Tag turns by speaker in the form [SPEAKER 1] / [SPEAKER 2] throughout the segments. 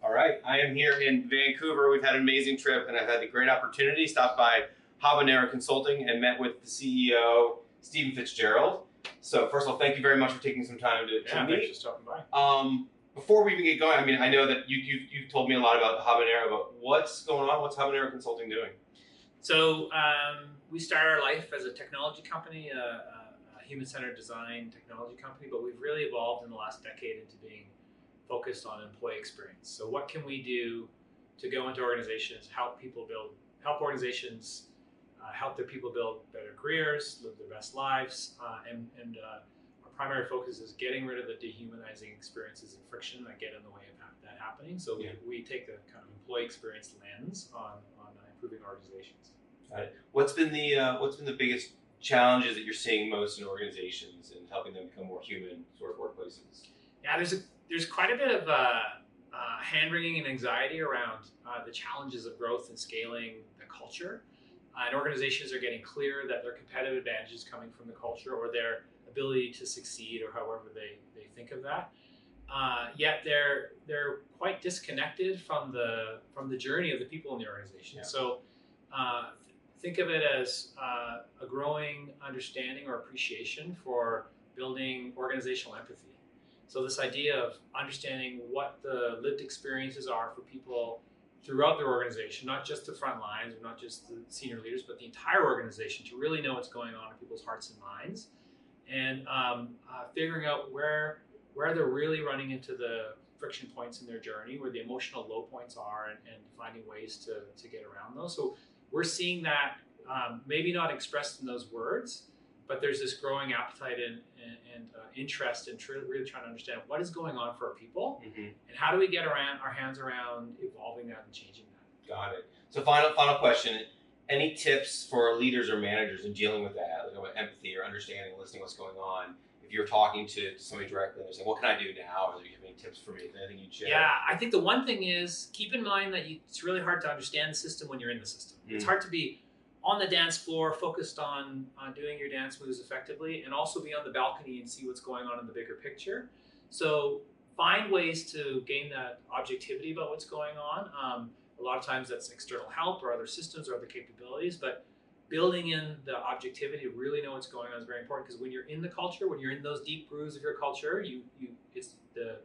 [SPEAKER 1] All right, I am here in Vancouver. We've had an amazing trip, and I've had the great opportunity to stop by Habanero Consulting and met with the CEO, Stephen Fitzgerald. So first of all, thank you very much for taking some time to meet.
[SPEAKER 2] Thanks for stopping by.
[SPEAKER 1] Before we even get going, I mean, I know that you told me a lot about Habanero, but what's going on? What's Habanero Consulting doing?
[SPEAKER 2] So we started our life as a technology company, a human-centered design technology company, but we've really evolved in the last decade into being focused on employee experience. So what can we do to go into organizations, help organizations help their people build better careers, live their best lives, and our primary focus is getting rid of the dehumanizing experiences and friction that get in the way of that happening. So we take the kind of employee experience lens on improving organizations.
[SPEAKER 1] Got it. What's been the biggest challenges that you're seeing most in organizations and helping them become more human sort of workplaces?
[SPEAKER 2] Yeah, there's quite a bit of hand-wringing and anxiety around the challenges of growth and scaling the culture. And organizations are getting clear that their competitive advantage is coming from the culture or their ability to succeed, or however they think of that. Yet they're quite disconnected from the journey of the people in the organization. Yeah. So think of it as a growing understanding or appreciation for building organizational empathy. So this idea of understanding what the lived experiences are for people throughout their organization, not just the front lines or not just the senior leaders, but the entire organization, to really know what's going on in people's hearts and minds, and figuring out where they're really running into the friction points in their journey, where the emotional low points are, and finding ways to get around those. So we're seeing that maybe not expressed in those words, but there's this growing appetite and interest in really trying to understand what is going on for our people, and how do we get our hands around evolving that and changing that.
[SPEAKER 1] Got it. So final question, any tips for leaders or managers in dealing with that, like about empathy or understanding, listening what's going on? If you're talking to somebody directly and they're saying, what can I do now? Or do you have any tips for me? Is there anything you'd share?
[SPEAKER 2] Yeah, I think the one thing is keep in mind that it's really hard to understand the system when you're in the system. It's hard to be on the dance floor, focused on doing your dance moves effectively, and also be on the balcony and see what's going on in the bigger picture. So find ways to gain that objectivity about what's going on. A lot of times that's external help or other systems or other capabilities, but building in the objectivity to really know what's going on is very important, because when you're in the culture, when you're in those deep grooves of your culture,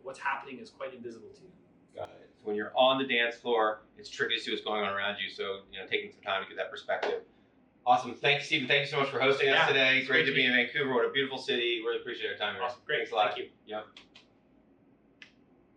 [SPEAKER 2] what's happening is quite invisible to you.
[SPEAKER 1] Got it. So when you're on the dance floor, it's tricky to see what's going on around you. So taking some time to get that perspective. Awesome. Thanks, Stephen. Thank you so much for hosting us today. Great to be in Vancouver. What a beautiful city. Really appreciate our time here.
[SPEAKER 2] Awesome. Great.
[SPEAKER 1] Thanks a lot.
[SPEAKER 2] Thank you.
[SPEAKER 1] Yep.